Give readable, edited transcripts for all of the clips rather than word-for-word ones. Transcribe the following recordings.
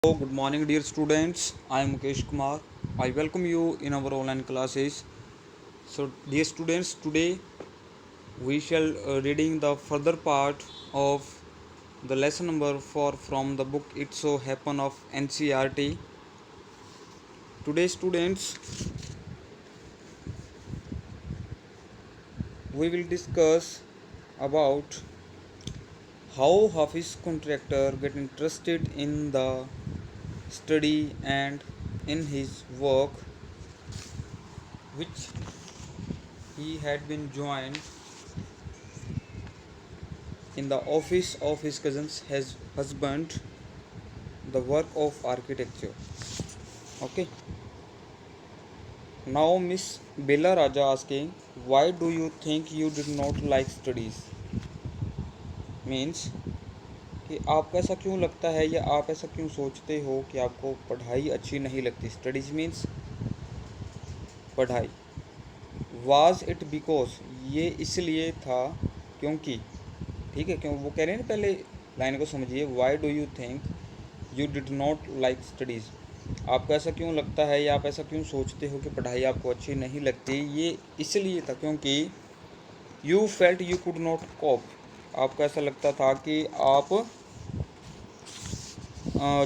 Hello, good morning, dear students. I am Mukesh Kumar. I welcome you in our online classes. So, dear students, today we shall reading the further part of the lesson number 4 from the book It So Happen of NCRT. Today, students, we will discuss about how Hafiz contractor get interested in the study and in his work, which he had been joined in the office of his cousin's husband, the work of architecture. Okay. Now Miss Bella Raja asking, why do you think you did not like studies? Means कि आपको ऐसा क्यों लगता है या आप ऐसा क्यों सोचते हो कि आपको पढ़ाई अच्छी नहीं लगती? स्टडीज मीन्स पढ़ाई. वाज इट बिकॉज, ये इसलिए था क्योंकि, ठीक है, क्यों वो कह रहे हैं ना, पहले लाइन को समझिए. Why do you think you did not like studies, आपको ऐसा क्यों लगता है या आप ऐसा क्यों सोचते हो कि पढ़ाई आपको अच्छी नहीं लगती? ये इसलिए था क्योंकि you felt you could not cope, आपको ऐसा लगता था कि आप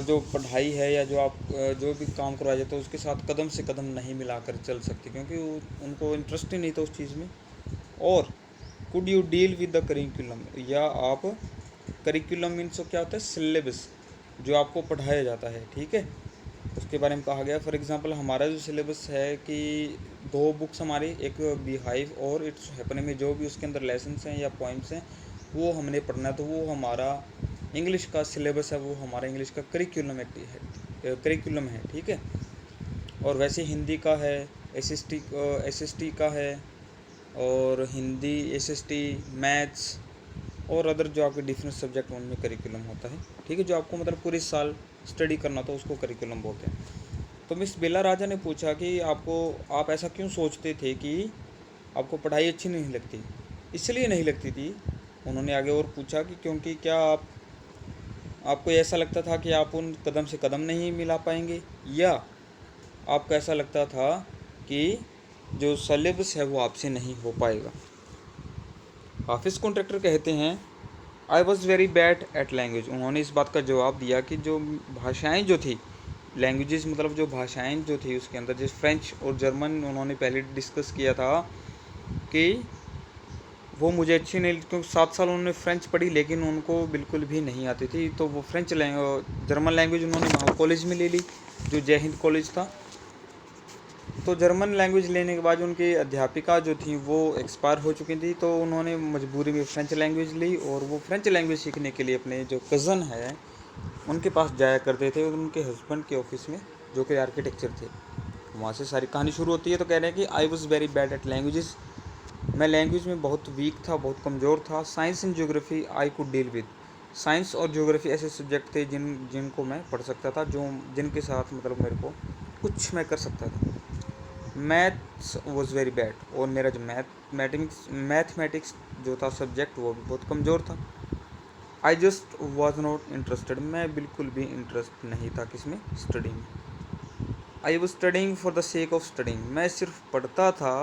जो पढ़ाई है या जो आप जो भी काम करवाया जाता है उसके साथ कदम से कदम नहीं मिलाकर चल सकते, क्योंकि उनको इंटरेस्ट ही नहीं था उस चीज़ में. और could you deal with the curriculum, या आप, करिकुलम मीन्स क्या होता है? सिलेबस, जो आपको पढ़ाया जाता है, ठीक है, उसके बारे में कहा गया. फॉर एग्जांपल हमारा जो सिलेबस है कि दो बुक्स हमारी, एक बीहाइव और इट्स हैपन में जो भी उसके अंदर लेसन्स हैं या पॉइंट्स हैं वो हमने पढ़ना है, तो वो हमारा इंग्लिश का सिलेबस है, वो हमारा इंग्लिश का करिकुलम है, ठीक है. और वैसे हिंदी का है, एसएसटी का है, और हिंदी, एसएसटी, मैथ्स और अदर जो आपके डिफरेंट सब्जेक्ट उनमें करिकुलम होता है, ठीक है, जो आपको मतलब पूरे साल स्टडी करना था उसको करिकुलम बोलते हैं. तो मिस बेला राजा ने पूछा कि आप ऐसा क्यों सोचते थे कि आपको पढ़ाई अच्छी नहीं लगती? इसलिए नहीं लगती थी, उन्होंने आगे और पूछा कि क्योंकि क्या आपको ऐसा लगता था कि आप उन कदम से कदम नहीं मिला पाएंगे, या आपको ऐसा लगता था कि जो सिलेबस है वो आपसे नहीं हो पाएगा? हाफिज़ कॉन्ट्रैक्टर कहते हैं, I was very bad at language. उन्होंने इस बात का जवाब दिया कि जो भाषाएं जो थी, लैंग्वेजेस मतलब जो भाषाएं जो थी उसके अंदर, जैसे फ्रेंच और जर्मन उन्होंने पहले डिस्कस किया था कि वो मुझे अच्छी नहीं, क्योंकि 7 साल उन्होंने फ्रेंच पढ़ी लेकिन उनको बिल्कुल भी नहीं आती थी. तो वो जर्मन लैंग्वेज उन्होंने वहाँ कॉलेज में ले ली, जो जय हिंद कॉलेज था. तो जर्मन लैंग्वेज लेने के बाद उनकी अध्यापिका जो थी वो एक्सपायर हो चुकी थी, तो उन्होंने मजबूरी में फ्रेंच लैंग्वेज ली, और वो फ्रेंच लैंग्वेज सीखने के लिए अपने जो कज़न है उनके पास जाया करते थे, और उनके हस्बैंड के ऑफिस में, जो कि आर्किटेक्चर थे. वहाँ से सारी कहानी शुरू होती है. तो कह रहे हैं कि I was very bad at languages, मैं लैंग्वेज में बहुत वीक था, बहुत कमज़ोर था. Science and geography I could deal with, science और ज्योग्राफी ऐसे सब्जेक्ट थे जिनको मैं पढ़ सकता था, जिनके साथ मतलब मेरे को कुछ मैं कर सकता था. मैथ्स वॉज वेरी बैड, और मेरा जो मैथमेटिक्स जो था सब्जेक्ट वो भी बहुत कमज़ोर था. I just was not interested, मैं बिल्कुल भी इंटरेस्ट नहीं था किसमें? स्टडी में. I was studying for the sake of studying, मैं सिर्फ पढ़ता था.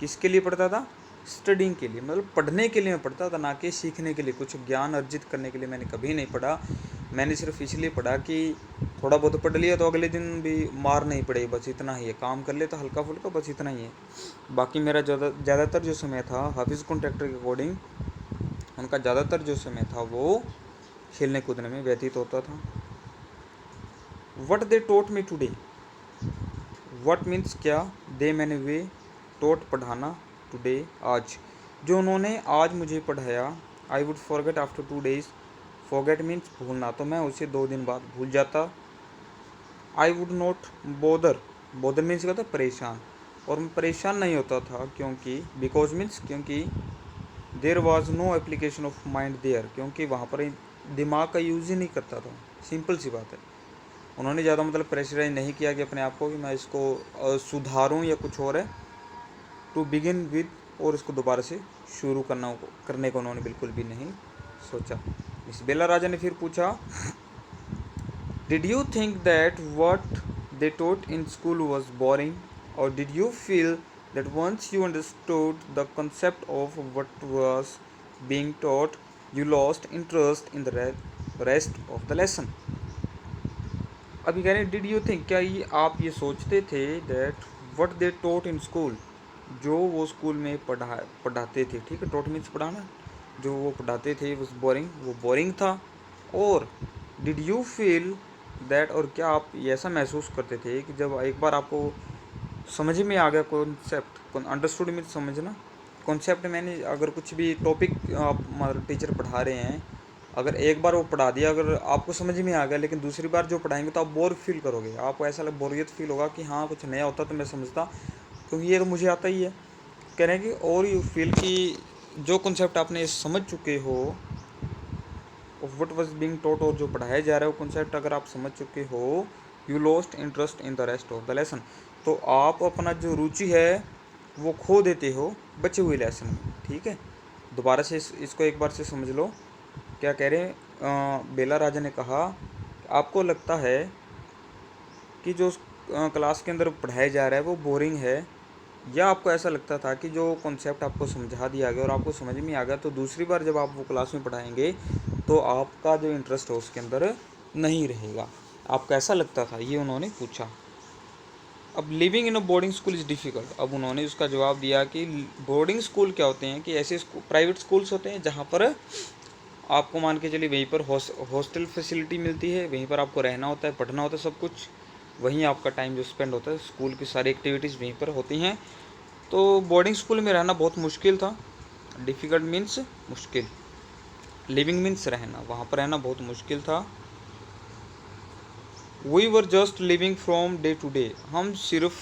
किसके लिए पढ़ता था? स्टडिंग के लिए, मतलब पढ़ने के लिए मैं पढ़ता था, ना कि सीखने के लिए, कुछ ज्ञान अर्जित करने के लिए मैंने कभी नहीं पढ़ा. मैंने सिर्फ इसलिए पढ़ा कि थोड़ा बहुत पढ़ लिया तो अगले दिन भी मार नहीं पड़े, बस इतना ही है. काम कर लेता हल्का फुल्का, बस इतना ही है. बाकी मेरा ज़्यादातर जो समय था, हाफिज़ कॉन्ट्रैक्टर के अकॉर्डिंग उनका ज़्यादातर जो समय था वो खेलने कूदने में व्यतीत होता था. What they taught me today, what means क्या, दे मैंने वे, टोट पढ़ाना, टुडे आज, जो उन्होंने आज मुझे पढ़ाया. I would forget after 2 days, forget means भूलना, तो मैं उसे 2 दिन बाद भूल जाता. I would not bother, bother means क्या था? परेशान, और मैं परेशान नहीं होता था क्योंकि, बिकॉज मीन्स क्योंकि, there was no application of mind there, क्योंकि वहाँ पर दिमाग का यूज़ ही नहीं करता था. सिंपल सी बात है. उन्होंने ज़्यादा मतलब प्रेशराइज नहीं किया कि अपने आप को कि मैं इसको सुधारूँ या कुछ और है. टू बिगिन विद, और इसको दोबारा से शुरू करने को उन्होंने बिल्कुल भी नहीं सोचा. मिस बेला राजा ने फिर पूछा, Did you think that what they taught in school was boring, or did you feel that once you understood the concept of what was being taught, you lost interest in the rest of the lesson? अभी कह रहे हैं did you think, क्या ये आप ये सोचते थे that what they taught in school, जो वो स्कूल में पढ़ाते थे, ठीक है, टॉट मीन्स पढ़ाना, जो वो पढ़ाते थे वो बोरिंग, वो बोरिंग था। और डिड यू फील दैट, और क्या आप ये ऐसा महसूस करते थे कि जब एक बार आपको समझ में आ गया कॉन्सेप्ट, अंडरस्टूड मीन्स समझना, कॉन्सेप्ट मैंने अगर कुछ भी टॉपिक आप मतलब टीचर पढ़ा रहे हैं, अगर एक बार वो पढ़ा दिया, अगर आपको समझ में आ गया, लेकिन दूसरी बार जो पढ़ाएंगे तो आप बोर फील करोगे, आपको ऐसा बोरियत फील होगा कि हाँ कुछ नया होता तो मैं समझता, क्योंकि ये तो मुझे आता ही है। कह रहे हैं कि और यू फील कि जो कॉन्सेप्ट आपने समझ चुके हो, व्हाट वाज बीइंग टॉट, और जो पढ़ाया जा रहा है वो कॉन्सेप्ट अगर आप समझ चुके हो, you lost interest in the rest of the lesson, तो आप अपना जो रुचि है वो खो देते हो बचे हुए लेसन में, ठीक है। दोबारा से इसको एक बार से समझ लो। क्या कह रहे हैं, बेला राजा ने कहा, आपको लगता है कि जो क्लास के अंदर पढ़ाया जा रहा है वो बोरिंग है, या आपको ऐसा लगता था कि जो कॉन्सेप्ट आपको समझा दिया गया और आपको समझ में आ गया, तो दूसरी बार जब आप वो क्लास में पढ़ाएंगे तो आपका जो इंटरेस्ट है उसके अंदर नहीं रहेगा, आपको ऐसा लगता था, ये उन्होंने पूछा। अब living in a boarding school is difficult, अब उन्होंने उसका जवाब दिया कि बोर्डिंग स्कूल क्या होते हैं, कि ऐसे प्राइवेट स्कूल्स होते हैं जहाँ पर आपको मान के चलिए वहीं पर हॉस्टल फैसिलिटी मिलती है, वहीं पर आपको रहना होता है, पढ़ना होता है, सब कुछ वहीं आपका टाइम जो स्पेंड होता है, स्कूल की सारी एक्टिविटीज़ वहीं पर होती हैं। तो बोर्डिंग स्कूल में रहना बहुत मुश्किल था, डिफ़िकल्ट मीन्स मुश्किल, लिविंग मीन्स रहना, वहाँ पर रहना बहुत मुश्किल था। We were just living from day to day, हम सिर्फ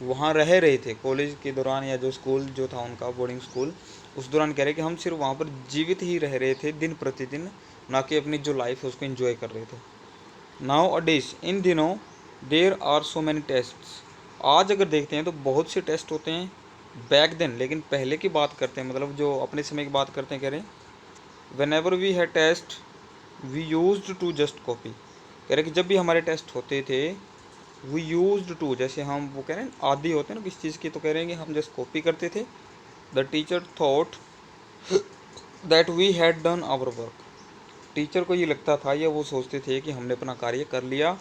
वहाँ रह रहे थे कॉलेज के दौरान, या जो स्कूल जो था उनका बोर्डिंग स्कूल, उस दौरान कह रहे कि हम सिर्फ वहाँ पर जीवित ही रह रहे थे दिन प्रतिदिन, ना कि अपनी जो लाइफ है उसको एंजॉय कर रहे थे। नाउ अ डेज, इन दिनों, there are so many tests, आज अगर देखते हैं तो बहुत से टेस्ट होते हैं। बैक देन, लेकिन पहले की बात करते हैं, मतलब जो अपने समय की बात करते हैं, कह रहे हैं whenever we had test we used to just copy, कह रहे कि जब भी हमारे टेस्ट होते थे, वी यूज्ड टू, जैसे हम वो कह रहे हैं आदी होते हैं ना किसी चीज़ की, तो कह रहे हैं कि हम जस्ट कॉपी करते थे। The teacher thought that we had done our work, teacher को ये लगता था या वो सोचते थे कि हमने अपना कार्य कर लिया।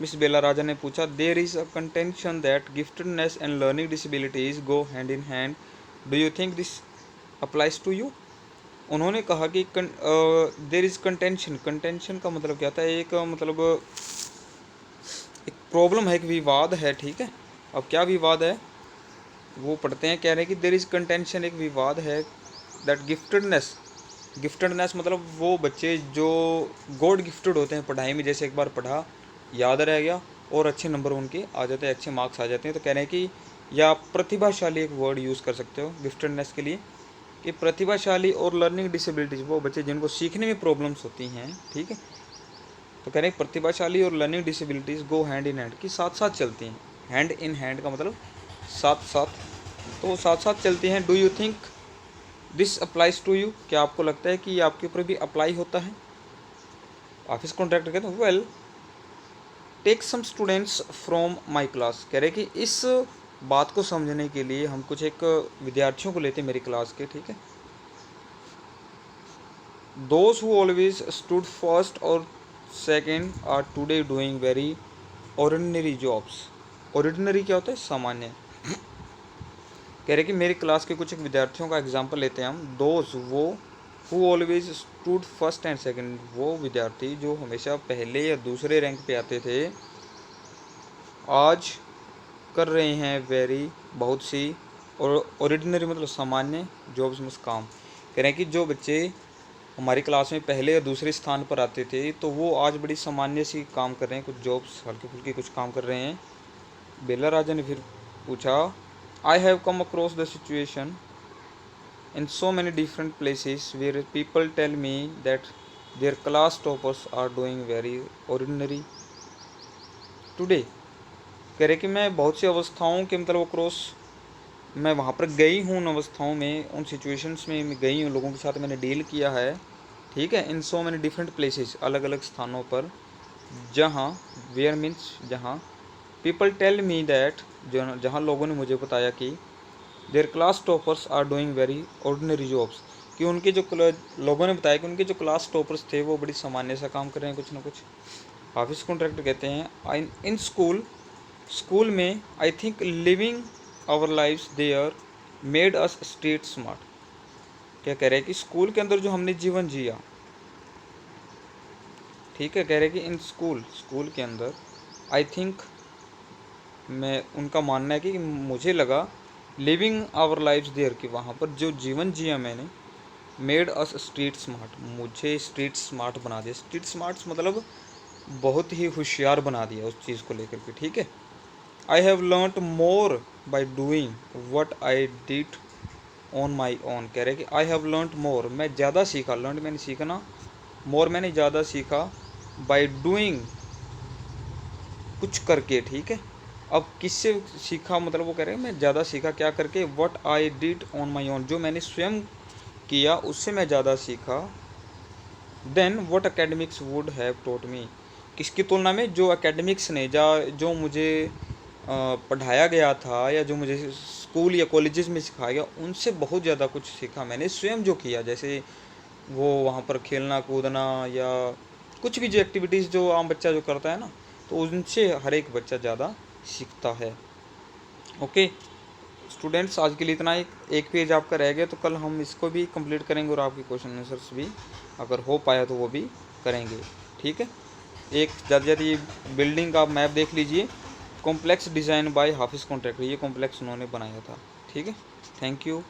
मिस बेला राजा ने पूछा, there is a contention that giftedness and learning disabilities go hand in hand, do you think this applies to you. उन्होंने कहा कि देयर इज़ कंटेंशन, कंटेंशन का मतलब क्या था, एक मतलब एक प्रॉब्लम है, एक विवाद है, ठीक है। अब क्या विवाद है वो पढ़ते हैं। कह रहे हैं कि देयर इज़ कंटेंशन, एक विवाद है, दैट गिफ्टेडनेस, गिफ्टेडनेस मतलब वो बच्चे जो गॉड गिफ्टेड होते हैं पढ़ाई में, जैसे एक बार पढ़ा याद रह गया और अच्छे नंबर उनके आ जाते हैं, अच्छे मार्क्स आ जाते हैं, तो कह रहे हैं कि, या प्रतिभाशाली एक वर्ड यूज़ कर सकते हो गिफ्टेडनेस के लिए, कि प्रतिभाशाली और लर्निंग डिसेबिलिटीज़, वो बच्चे जिनको सीखने में प्रॉब्लम्स होती हैं, ठीक है, तो कह रहे हैं प्रतिभाशाली और learning disabilities go hand in hand, कि साथ साथ चलती हैं, हैंड इन हैंड का मतलब साथ साथ, तो वो साथ साथ चलती हैं। Do you think this applies to you, क्या आपको लगता है कि ये आपके ऊपर भी अप्लाई होता है। ऑफिस कॉन्ट्रैक्टर कहते हैं, well take some students from my class, कह रहे कि इस बात को समझने के लिए हम कुछ एक विद्यार्थियों को लेते हैं मेरी क्लास के, ठीक है। Those who always stood first और second are today doing very ordinary jobs, ordinary क्या होता है, सामान्य। कह रहे कि मेरी क्लास के कुछ एक विद्यार्थियों का एग्जाम्पल लेते हैं हम, दोज वो, who always stood first and second, वो विद्यार्थी जो हमेशा पहले या दूसरे रैंक पे आते थे, आज कर रहे हैं वेरी, बहुत सी, और ऑर्डिनरी मतलब सामान्य, जॉब्स में काम। कह रहे हैं कि जो बच्चे हमारी क्लास में पहले या दूसरे स्थान पर आते थे, तो वो आज बड़ी सामान्य सी काम कर रहे हैं, कुछ जॉब्स हल्की फुल्की कुछ काम कर रहे हैं। बेला राजा ने फिर पूछा, I have come across the situation in so many different places where people tell me that their class toppers are doing very ordinary today, कह रहे कि मैं बहुत सी अवस्थाओं के मतलब क्रॉस, मैं वहाँ पर गई हूँ, उन अवस्थाओं में, उन सिचुएशंस में मैं गई हूँ, लोगों के साथ मैंने डील किया है, ठीक है। In so many different places, अलग अलग स्थानों पर, जहाँ, वेयर मीन्स जहाँ, पीपल टेल मी दैट, जहाँ लोगों ने मुझे बताया कि their class toppers are doing very ordinary jobs, कि उनके जो लोगों ने बताया कि उनके जो क्लास टॉपर्स थे वो बड़ी सामान्य सा काम कर रहे हैं कुछ ना कुछ। हाफिज कॉन्ट्रैक्टर कहते हैं इन स्कूल, स्कूल में I think living our lifes there made us street smart. क्या कह रहे हैं कि स्कूल के अंदर जो हमने जीवन जिया, ठीक है, कह रहे हैं कि इन स्कूल, स्कूल के अंदर आई थिंक, मैं उनका मानना है कि मुझे लगा लिविंग आवर लाइफ्स देयर, कि वहाँ पर जो जीवन जिया मैंने, मेड अस स्ट्रीट स्मार्ट, मुझे स्ट्रीट स्मार्ट बना दिया। स्ट्रीट स्मार्ट मतलब बहुत ही होशियार बना दिया उस चीज़ को लेकर के, ठीक है। I have learned more by doing what I did on my own, कह रहे कि आई हैव लर्नड मोर, मैं ज़्यादा सीखा, लर्न मैंने सीखना, मोर मैंने ज़्यादा सीखा, बाई डूइंग कुछ करके, ठीक है। अब किससे सीखा, मतलब वो कह रहे हैं मैं ज़्यादा सीखा क्या करके, what I did on my own, जो मैंने स्वयं किया उससे मैं ज़्यादा सीखा, then what academics would have taught me, किसकी तुलना में, जो एकेडमिक्स ने जो मुझे पढ़ाया गया था, या जो मुझे स्कूल या कॉलेजेस में सिखाया गया, उनसे बहुत ज़्यादा कुछ सीखा मैंने स्वयं जो किया। जैसे वो वहाँ पर खेलना कूदना, या कुछ भी जो एक्टिविटीज़ जो आम बच्चा जो करता है ना, तो उनसे हर एक बच्चा ज़्यादा सीखता है। ओके स्टूडेंट्स, आज के लिए इतना ही। एक पेज आपका रह गया, तो कल हम इसको भी कंप्लीट करेंगे और आपके क्वेश्चन आंसर्स भी अगर हो पाया तो वो भी करेंगे, ठीक है। एक ज़्यादा ये बिल्डिंग का मैप देख लीजिए, कॉम्प्लेक्स डिज़ाइन बाय हाफिज़ कॉन्ट्रैक्टर, ये कॉम्प्लेक्स उन्होंने बनाया था, ठीक है। Thank you.